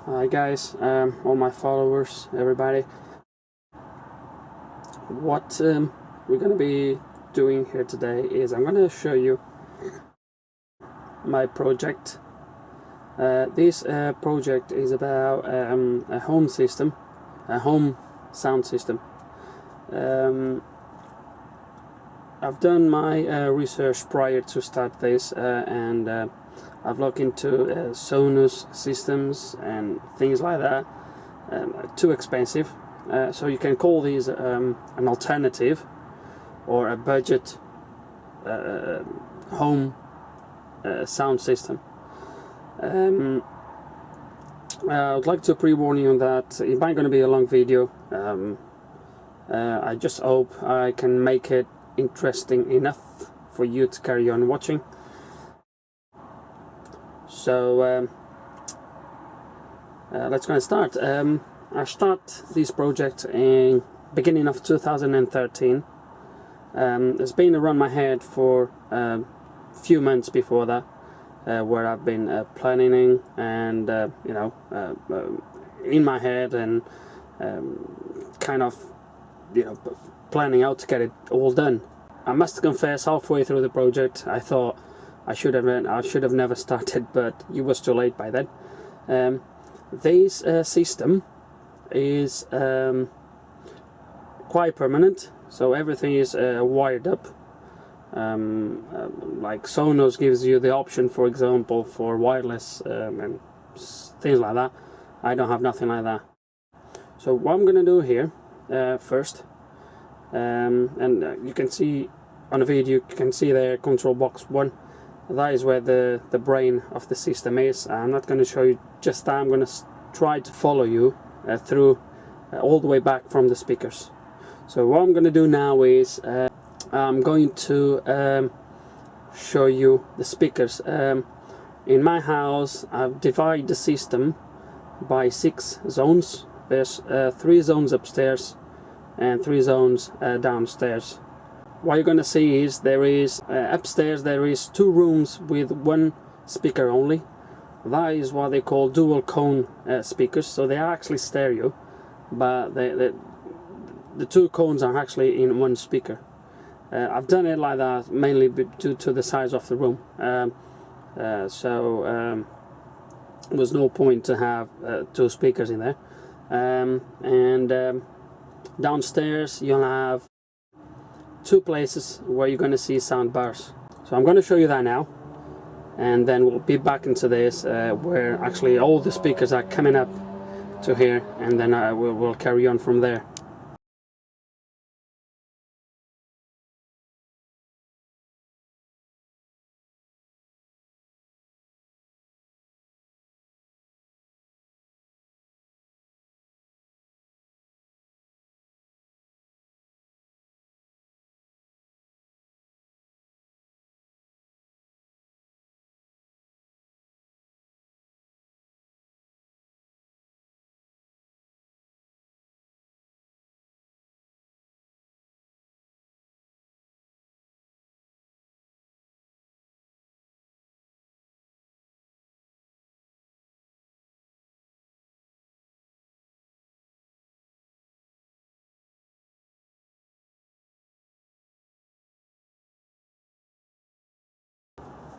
Hi guys, all my followers, everybody. What we're gonna be doing here today is I'm gonna show you my project. This project is about a home system, a home sound system. I've done my research prior to start this, and I've looked into Sonos systems and things like that. Too expensive, so you can call these an alternative or a budget home sound system. I would like to pre-warn you that it might going to be a long video. I just hope I can make it interesting enough for you to carry on watching. So let's go and start. I start this project in beginning of 2013. It's been around my head for a few months before that, where I've been planning and in my head and kind of planning out to get it all done. I must confess, halfway through the project I thought I should have never started, but it was too late by then. This system is quite permanent, so everything is wired up. Like Sonos gives you the option, for example, for wireless and things like that. I don't have nothing like that. So what I'm gonna do here first, and you can see on the video, you can see there control box 1. That is where the brain of the system is. I'm not going to show you just that. I'm going to try to follow you through all the way back from the speakers. So what I'm going to do now is I'm going to show you the speakers. In my house I've divided the system by 6 zones. There's 3 zones upstairs and 3 zones downstairs. What you're gonna see is there is upstairs there is 2 rooms with 1 speaker only. That is what they call dual cone speakers. So they are actually stereo, but the 2 cones are actually in 1 speaker. I've done it like that mainly due to the size of the room. There was no point to have 2 speakers in there. Downstairs you'll have 2 places where you're going to see sound bars. So I'm going to show you that now, and then we'll be back into this where actually all the speakers are coming up to here, and then we'll carry on from there.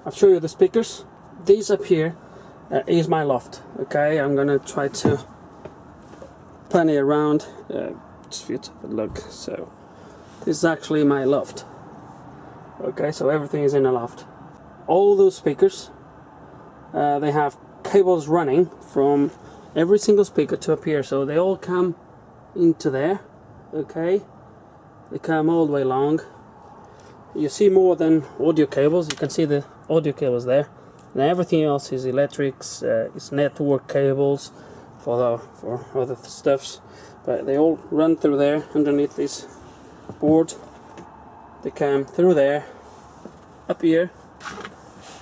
I'll show you the speakers. These up here is my loft. Okay, I'm gonna try to plan it around just for you to have a look. So this is actually my loft. Okay, so everything is in a loft. All those speakers, they have cables running from every single speaker to up here, so they all come into there. Okay, they come all the way along. You see more than audio cables. You can see the audio cables there, and everything else is electrics. It's network cables for other stuffs, but they all run through there underneath this board. They come through there up here,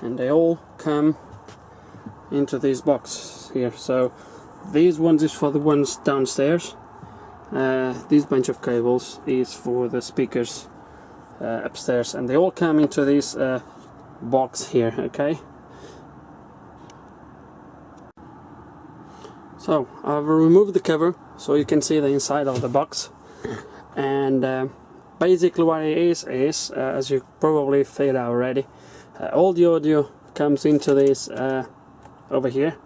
and they all come into this box here. So these ones is for the ones downstairs. This bunch of cables is for the speakers upstairs, and they all come into this box here. Okay, So I've removed the cover so you can see the inside of the box, and basically what it is as you probably figured out already, all the audio comes into this over here,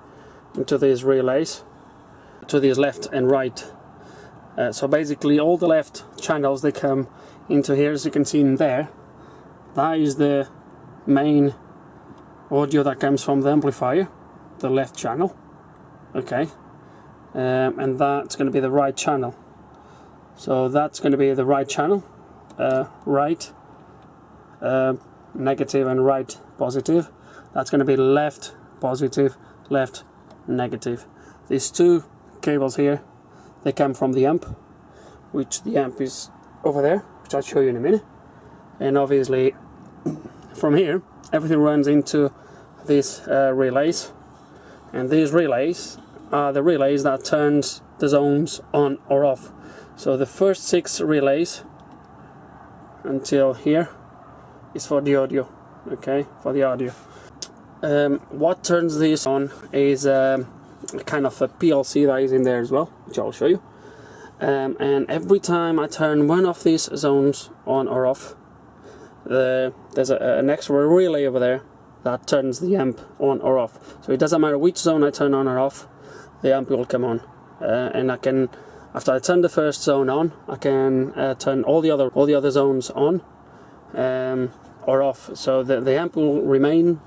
into these relays, to these left and right. So basically all the left channels, they come into here, as you can see in there. That is the main audio that comes from the amplifier, the left channel, okay, and that's going to be the right channel. So that's going to be the right channel, right negative and right positive. That's going to be left positive, left negative. These two cables here, they come from the amp, which the amp is over there, which I'll show you in a minute. And obviously from here everything runs into these relays, and these relays are the relays that turns the zones on or off. So the first 6 relays until here is for the audio, okay, for the audio. What turns this on is kind of a PLC that is in there as well, which I'll show you. And every time I turn one of these zones on or off, there's an extra relay over there that turns the amp on or off. So it doesn't matter which zone I turn on or off, the amp will come on. And I can, after I turn the first zone on, I can turn all the other zones on or off. So the amp will remain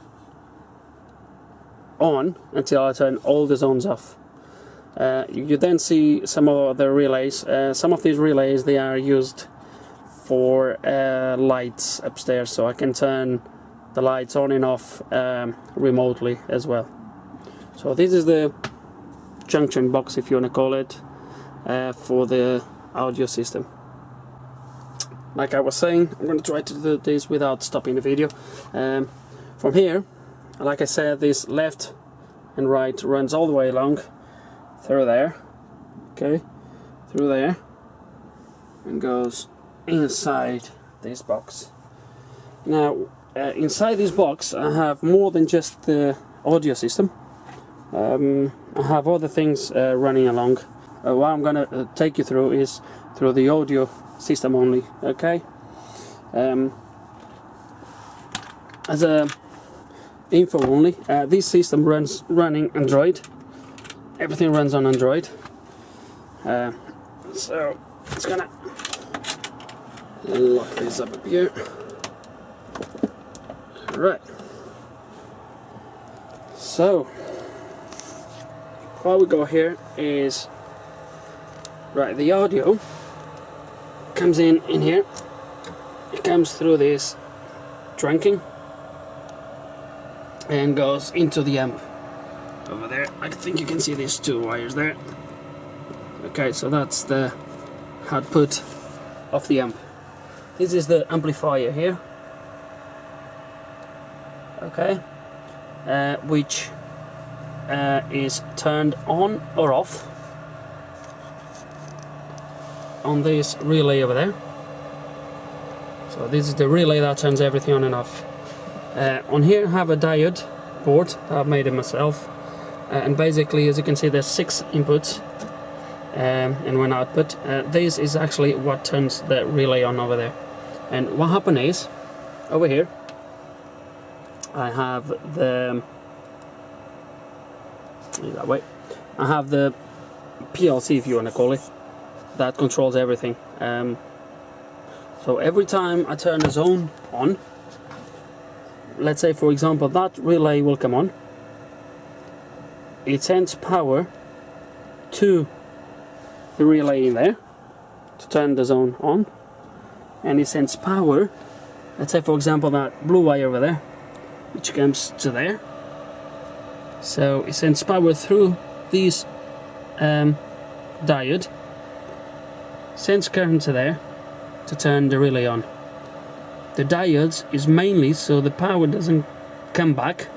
on until I turn all the zones off. You then see some of the relays. Some of these relays, they are used for lights upstairs, so I can turn the lights on and off remotely as well. So this is the junction box, if you want to call it, for the audio system. Like I was saying, I'm going to try to do this without stopping the video. From here, like I said, this left and right runs all the way along through there, okay, through there, and goes inside this box. Now inside this box I have more than just the audio system. I have other things running along. What I'm gonna take you through is through the audio system only, okay. As a info only, this system running Android. Everything runs on Android. So it's gonna lock this up here. Right. So what we got here is, right, the audio comes in here. It comes through this trunking and goes into the amp over there. I think you can see these 2 wires there. Okay, so that's the output of the amp. This is the amplifier here, okay, which is turned on or off on this relay over there. So this is the relay that turns everything on and off. On here I have a diode board that I've made it myself, and basically, as you can see, there's 6 inputs and 1 output. This is actually what turns the relay on over there. And what happened is, over here I have the, that way, I have the PLC, if you want to call it, that controls everything. So every time I turn the zone on, let's say for example that relay will come on, it sends power to the relay in there to turn the zone on, and it sends power, let's say for example that blue wire over there, which comes to there. So it sends power through these diode, sends current to there to turn the relay on. The diodes is mainly so the power doesn't come back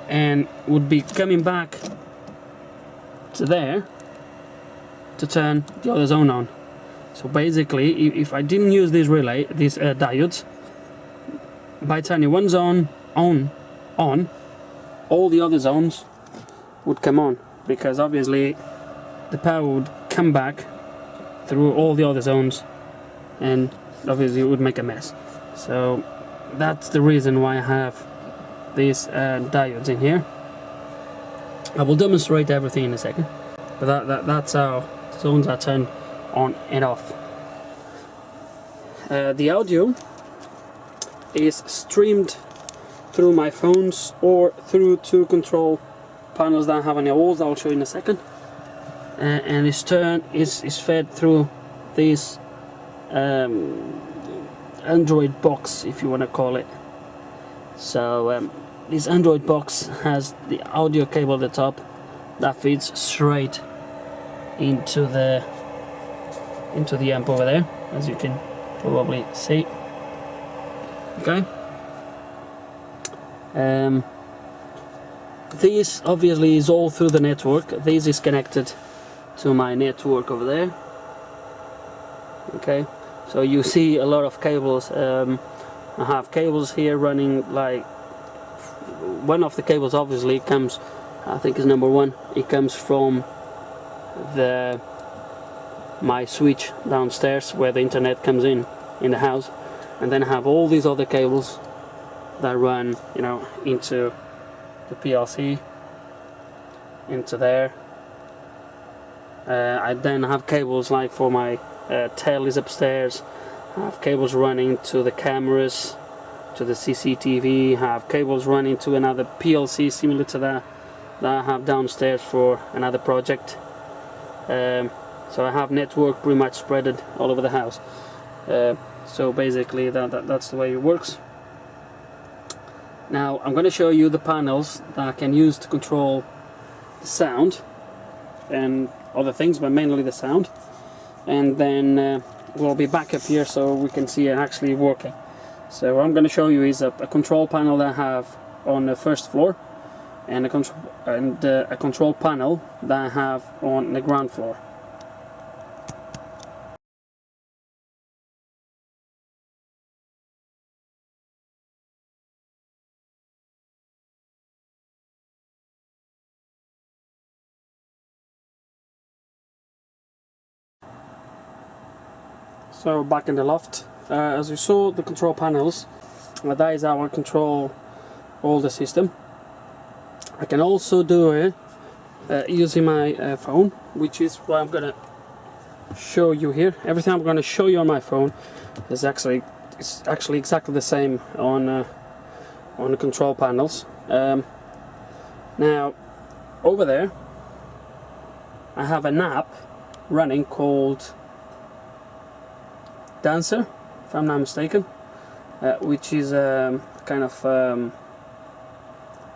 and would be coming back to there to turn the other zone on. So basically, if I didn't use this relay, these diodes, by turning one zone on, all the other zones would come on, because obviously the power would come back through all the other zones and obviously it would make a mess. So that's the reason why I have these diodes in here. I will demonstrate everything in a second, but that's how zones are turned on and off. The audio is streamed through my phones or through two control panels that I have on the walls. I'll show you in a second. And is fed through this Android box, if you want to call it. So this Android box has the audio cable at the top that feeds straight into the amp over there, as you can probably see. Okay. This obviously is all through the network. This is connected to my network over there. Okay, so you see a lot of cables. I have cables here running, like one of the cables obviously comes, I think is number one, it comes from my switch downstairs where the internet comes in the house, and then I have all these other cables that run, you know, into the PLC, into there. I then have cables like for my tellies upstairs. I have cables running to the cameras, to the CCTV. I have cables running to another PLC similar to that I have downstairs for another project. So I have network pretty much spreaded all over the house. So basically that's the way it works. Now I'm going to show you the panels that I can use to control the sound and other things, but mainly the sound. And then we'll be back up here so we can see it actually working. So what I'm going to show you is a control panel that I have on the first floor, and a control panel that I have on the ground floor. So back in the loft, as you saw, the control panels, that is how I control all the system. I can also do it using my phone, which is what I'm gonna show you here. Everything I'm gonna show you on my phone is actually exactly the same on the control panels. Now over there I have an app running called Dancer, if I'm not mistaken, which is kind of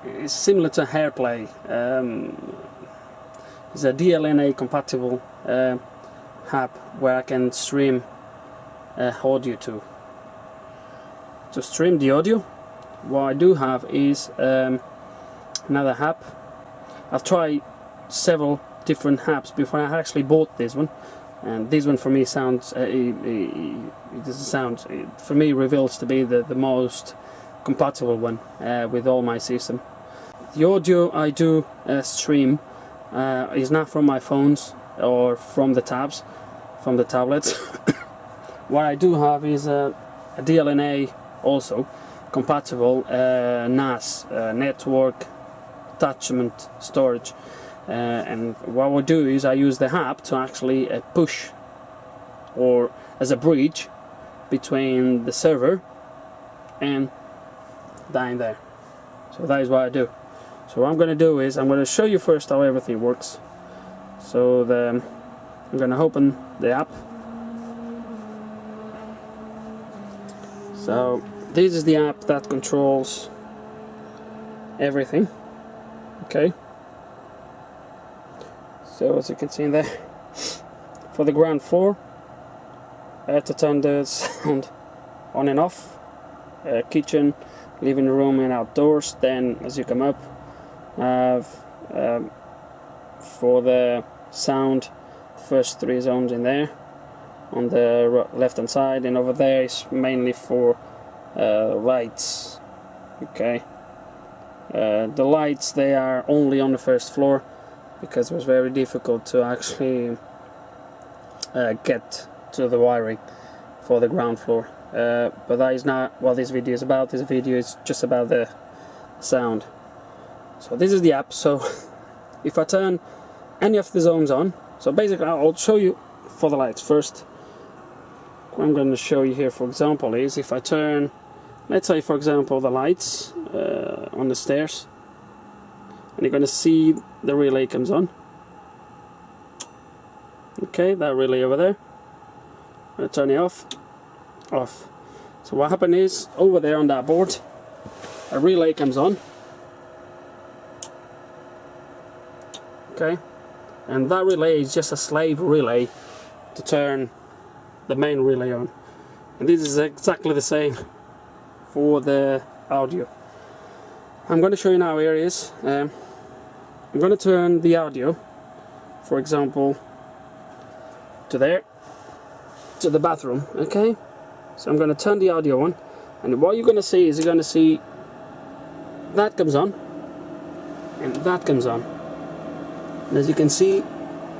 it's similar to AirPlay. It's a DLNA compatible app where I can stream audio to. To stream the audio, what I do have is another app. I've tried several different apps before I actually bought this one. And this one for me sounds, it doesn't sound, for me reveals to be the most compatible one with all my system. The audio I do stream is not from my phones or from the tablets. What I do have is a DLNA also compatible NAS, network attachment storage. And what I do is I use the app to actually push, or as a bridge between the server and down there. So that is what I do. So what I'm going to do is I'm going to show you first how everything works. So I'm going to open the app. So this is the app that controls everything. Okay. So as you can see in there, for the ground floor, I had to turn the sound on and off. Kitchen, living room and outdoors. Then as you come up, I have for the sound, first three zones in there on the left hand side, and over there is mainly for lights. Okay. The lights, they are only on the first floor because it was very difficult to actually get to the wiring for the ground floor. But that is not what this video is about. This video is just about the sound. So this is the app. So if I turn any of the zones on, so basically I'll show you for the lights first. What I'm going to show you here, for example, is if I turn, let's say for example, the lights on the stairs, and you're going to see the relay comes on. Okay, that relay over there. I'm going to turn it off. So what happened is, over there on that board, a relay comes on. Okay, and that relay is just a slave relay to turn the main relay on. And this is exactly the same for the audio. I'm going to show you now where it is. I'm going to turn the audio, for example, to there, to the bathroom. Okay, so I'm going to turn the audio on, and what you're going to see is you're going to see that comes on and that comes on. And as you can see,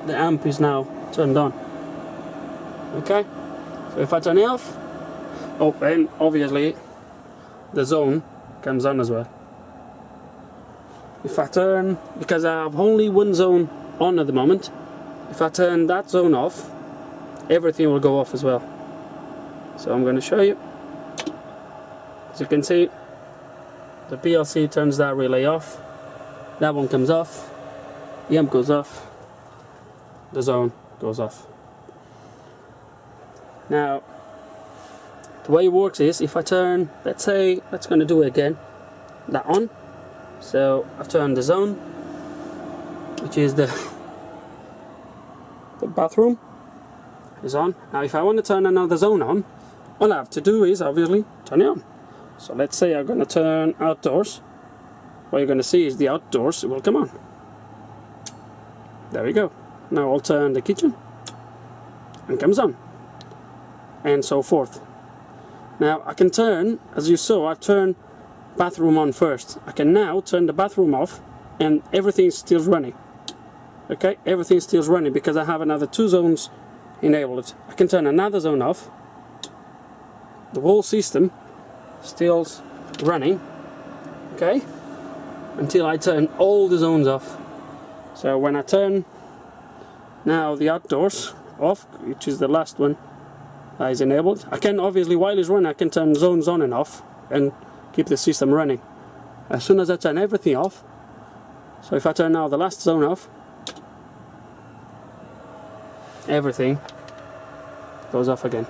the amp is now turned on. Okay, so if I turn it off, oh, and obviously the zone comes on as well. If I turn, because I have only one zone on at the moment, if I turn that zone off, everything will go off as well. So I'm going to show you. As you can see, the PLC turns that relay off, that one comes off, the amp goes off, the zone goes off. Now, the way it works is, if I turn, let's say, let's going to do it again, that on. So I've turned the zone, which is the bathroom, is on. Now if I want to turn another zone on, all I have to do is obviously turn it on. So let's say I'm going to turn outdoors. What you're going to see is the outdoors will come on. There we go. Now I'll turn the kitchen and comes on, and so forth. Now I can turn, as you saw, I've turned bathroom on first. I can now turn the bathroom off and everything's still running. Okay, everything's still running because I have another two zones enabled. I can turn another zone off. The whole system still running, okay, until I turn all the zones off. So when I turn now the outdoors off, which is the last one that is enabled, I can obviously, while it's running, I can turn zones on and off and keep the system running. As soon as I turn everything off, so if I turn now the last zone off, everything goes off again.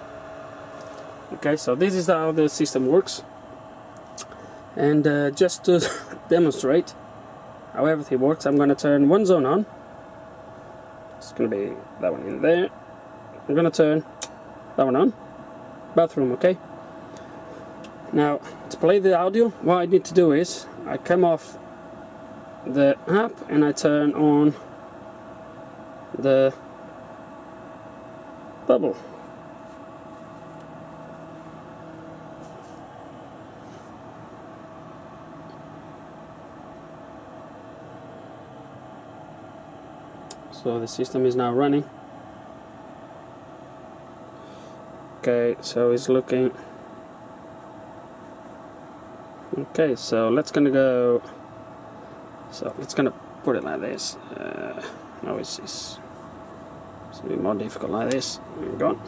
Okay, so this is how the system works. And just to demonstrate how everything works, I'm going to turn one zone on. It's going to be that one in there. I'm going to turn that one on. Bathroom, okay? Now, to play the audio, what I need to do is I come off the app and I turn on the bubble. So the system is now running. Okay, so it's looking. Okay, so let's gonna go. So let's gonna put it like this. No, it's a bit more difficult like this. There we go.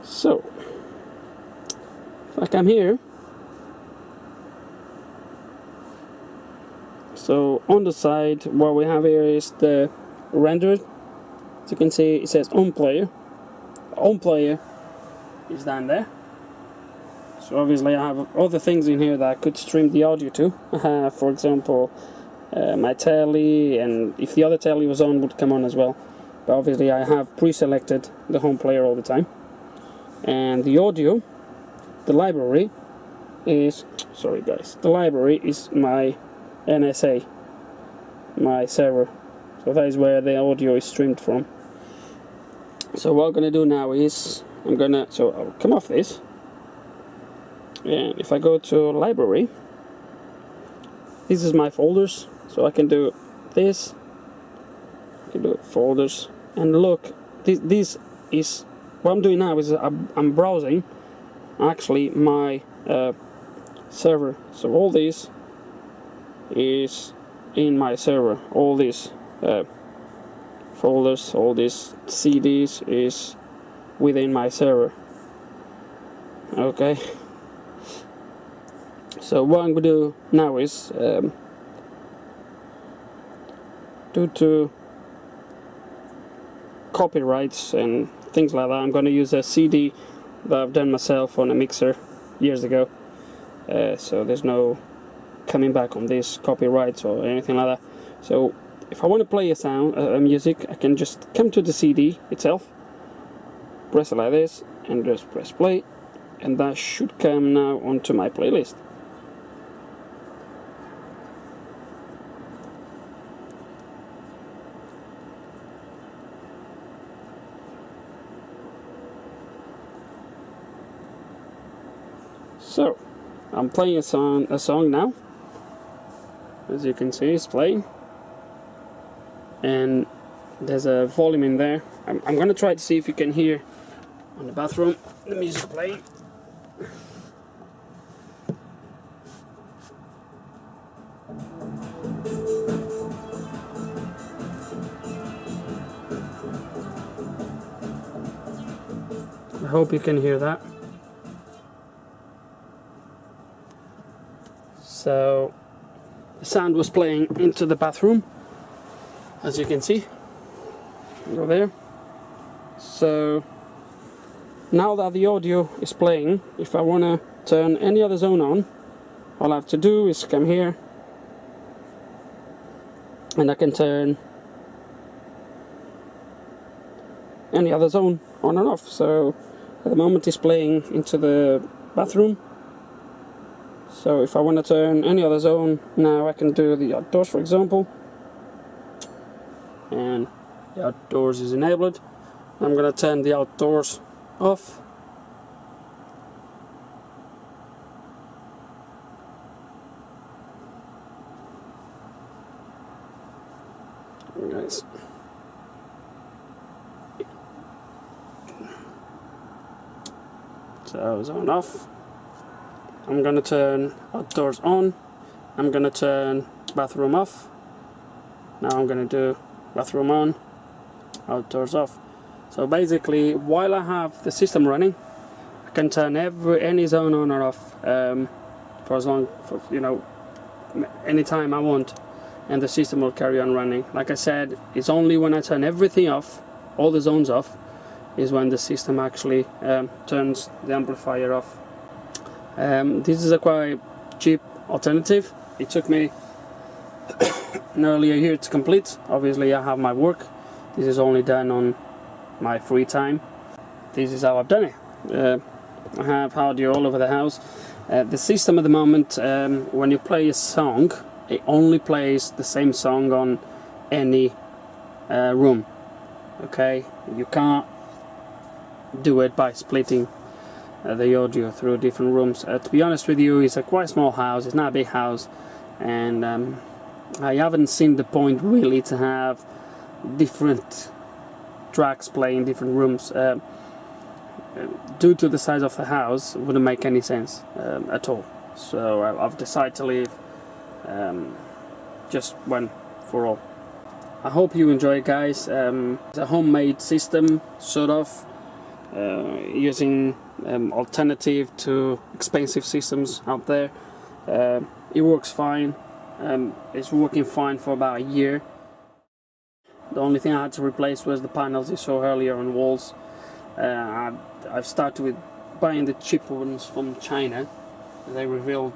So if I come here, so on the side what we have here is the rendered. As you can see, it says on player. On player is down there. So obviously I have other things in here that I could stream the audio to. For example, my telly, and if the other telly was on, would come on as well. But obviously I have pre-selected the home player all the time. And the audio, the library is, sorry guys, the library is my NSA, my server. So that is where the audio is streamed from. So what I'm gonna do now is I'll come off this, and if I go to library, this is my folders, so I can do this, I can do folders, and look, this is what I'm doing now is I'm browsing actually my server. So all this is in my server, all these folders, all these CDs is within my server. Okay, so what I'm gonna do now is due to copyrights and things like that, I'm gonna use a CD that I've done myself on a mixer years ago, so there's no coming back on this copyrights or anything like that. So if I want to play a music, I can just come to the CD itself, press it like this, and just press play, and that should come now onto my playlist. So I'm playing a song now. As you can see, it's playing, and there's a volume in there. I'm gonna try to see if you can hear on the bathroom the music playing. I hope you can hear that. So the sound was playing into the bathroom, as you can see. Go there. So now that the audio is playing, if I want to turn any other zone on, all I have to do is come here, and I can turn any other zone on and off. So at the moment it's playing into the bathroom. So if I want to turn any other zone, now I can do the outdoors, for example, and the outdoors is enabled. I'm going to turn the outdoors off. Nice. So zone off. I'm going to turn outdoors on. I'm going to turn bathroom off. Now I'm going to do bathroom on, outdoors off. So basically, while I have the system running, I can turn any zone on or off for as long, any time I want, and the system will carry on running. Like I said, it's only when I turn everything off, all the zones off, is when the system actually turns the amplifier off. This is a quite cheap alternative. It took me nearly a year to complete. Obviously I have my work. This is only done on my free time. This is how I've done it. I have audio all over the house. The system at the moment, when you play a song, it only plays the same song on any room. Okay, you can't do it by splitting the audio through different rooms. To be honest with you, it's a quite small house, it's not a big house, and I haven't seen the point really to have different tracks playing in different rooms. Due to the size of the house, it wouldn't make any sense at all. So I've decided to leave just one for all. I hope you enjoy it, guys. It's a homemade system, sort of, using alternative to expensive systems out there. It works fine. It's working fine for about a year. The only thing I had to replace was the panels you saw earlier on walls. I've started with buying the cheap ones from China. They revealed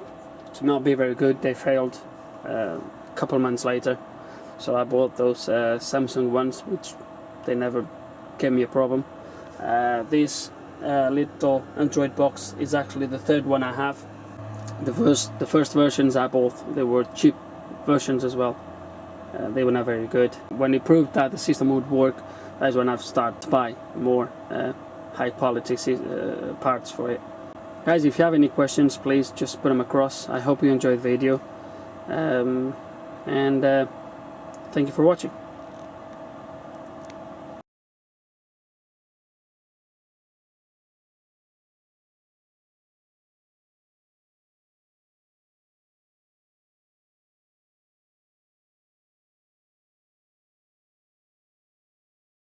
to not be very good. They failed a couple months later. So I bought those Samsung ones, which they never gave me a problem. This little Android box is actually the third one I have. The first versions I bought, they were cheap versions as well. They were not very good. When it proved that the system would work, That's when I've started to buy more high quality parts for it. Guys, if you have any questions, please just put them across. I hope you enjoyed the video, and thank you for watching.